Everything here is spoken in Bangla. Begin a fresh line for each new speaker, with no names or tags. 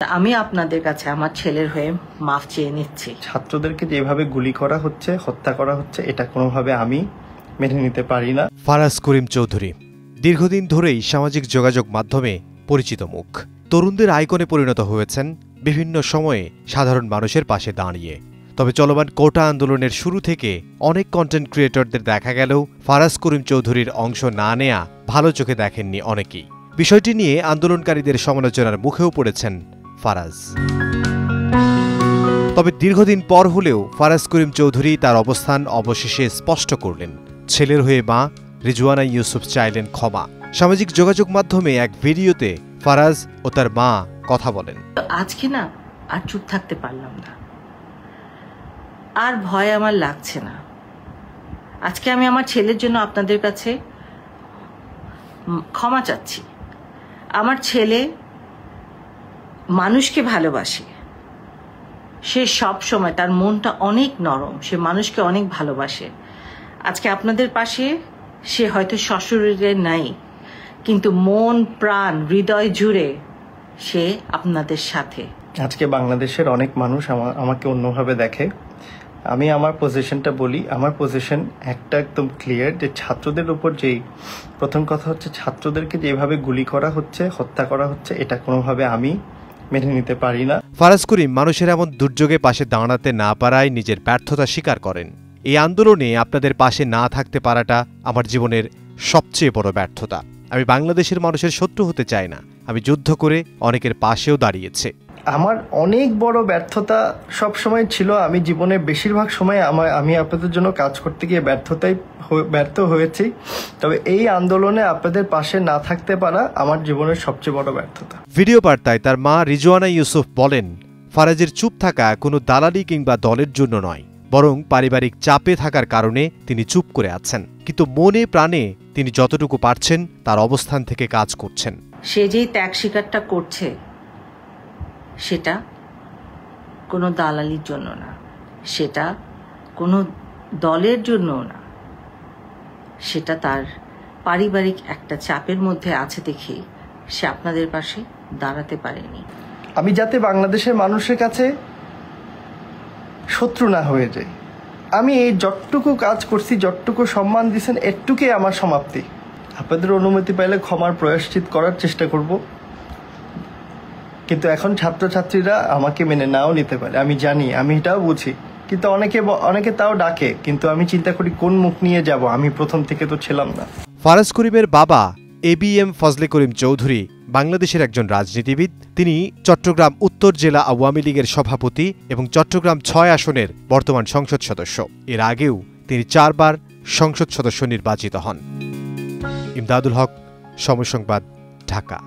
আমি আপনাদের কাছে আমার ছেলের হয়ে মাফ চেয়ে নিচ্ছি।
ছাত্রদেরকে যেভাবে গুলি করা হচ্ছে, হত্যা করা হচ্ছে, এটা কোনোভাবে আমি মেনে নিতে পারি না।
ফারাজ করিম চৌধুরী দীর্ঘদিন ধরেই সামাজিক যোগাযোগ মাধ্যমে পরিচিত মুখ। তরুণদের আইকনে পরিণত হয়েছেন বিভিন্ন সময়ে সাধারণ মানুষের পাশে দাঁড়িয়ে। তবে চলমান কোটা আন্দোলনের শুরু থেকে অনেক কন্টেন্ট ক্রিয়েটরদের দেখা গেলেও ফারাজ করিম চৌধুরীর অংশ না নেয়া ভালো চোখে দেখেননি অনেকেই। বিষয়টি নিয়ে আন্দোলনকারীদের সমালোচনার মুখেও পড়েছেন ফারাজ। তবে দীর্ঘদিন পর হলেও ফারাজ করিম চৌধুরী তার অবস্থান অবশেষে স্পষ্ট করলেন। ছেলের হয়ে মা রিজওয়ানা ইউসুফ চাইলেন ক্ষমা। সামাজিক যোগাযোগ মাধ্যমে এক ভিডিওতে ফারাজ ও তার মা কথা বলেন।
আজকে না আর চুপ থাকতে পারলাম না, আর ভয় আমার লাগছে না। আজকে আমি আমার ছেলের জন্য আপনাদের কাছে ক্ষমা চাচ্ছি। আমার ছেলে মানুষকে ভালোবাসে, সে সব সময়, তার মনটা অনেক নরম, সে মানুষকে অনেক ভালোবাসে। আজকে আপনাদের পাশে সে হয়তো সশরীরে নাই, কিন্তু মন প্রাণ হৃদয় জুড়ে সে আপনাদের সাথে।
আজকে বাংলাদেশের অনেক মানুষ আমাকে অন্যভাবে দেখে। আমি আমার পজিশনটা বলি। আমার পজিশন একটা একদম ক্লিয়ার, যে ছাত্রদের উপর যেই প্রথম কথা হচ্ছে, ছাত্রদেরকে যেভাবে গুলি করা হচ্ছে, হত্যা করা হচ্ছে, এটা কোনোভাবে আমি মেনে নিতে পারি না।
ফারাজ করিম মানুষের এমন দুর্যোগে পাশে দাঁড়াতে না পারায় নিজের ব্যর্থতা স্বীকার করেন। এই আন্দোলনে আপনাদের পাশে না থাকতে পারাটা আমার জীবনের সবচেয়ে বড় ব্যর্থতা। আমি বাংলাদেশের মানুষের শত্রু হতে চাই না। আমি যুদ্ধ করে অনেকের পাশেও দাঁড়িয়েছে।
আমার অনেক বড় ব্যর্থতা সব সময় ছিল। আমি জীবনের বেশিরভাগ সময় আমি আপনাদের জন্য কাজ করতে গিয়ে ব্যর্থ হয়েছি। তবে এই আন্দোলনে আপনাদের পাশে না থাকতে পারা আমার জীবনের সবচেয়ে বড় ব্যর্থতা।
ভিডিও বার্তায় তার মা রিজওয়ানা ইউসুফ বলেন, ফারাজের চুপ থাকা কোনো দালালি কিংবা দলের জন্য নয়, বরং পারিবারিক চাপে থাকার কারণে তিনি চুপ করে আছেন। কিন্তু মনে প্রাণে তিনি যতটুকু পারছেন তার অবস্থান থেকে কাজ করছেন।
সে যেই ত্যাগ স্বীকারটা করছে, সেটা কোনো দালালির জন্য না, সেটা কোনো দলের জন্য না, সেটা তার পারিবারিক একটা চাপের মধ্যে আছে দেখে সে আপনাদের পাশে দাঁড়াতে পারেনি।
আমি যাতে বাংলাদেশের মানুষের কাছে শত্রু না হয়ে যাই, আমি এই যতটুকু কাজ করছি, যতটুকু সম্মান দিয়েছেন, এটুকুই আমার সমাপ্তি। আপনাদের অনুমতি পাইলে ক্ষমার প্রয়াশ্চিত করার চেষ্টা করব। কিন্তু এখন ছাত্রছাত্রীরা আমাকে মেনে নাও নিতে পারে, আমি জানি, আমি এটাও বুঝি। কিন্তু অনেকে তাও ডাকে, কিন্তু আমি চিন্তা করি কোন মুখ নিয়ে যাব। আমি প্রথম থেকে তো ছিলাম না।
ফারাজ করিমের বাবা ABM ফজলে করিম চৌধুরী বাংলাদেশের একজন রাজনীতিবিদ। তিনি চট্টগ্রাম উত্তর জেলা আওয়ামী লীগের সভাপতি এবং চট্টগ্রাম 6 আসনের বর্তমান সংসদ সদস্য। এর আগেও তিনি 4 বার সংসদ সদস্য নির্বাচিত হন। ইমদাদুল হক, সময় সংবাদ, ঢাকা।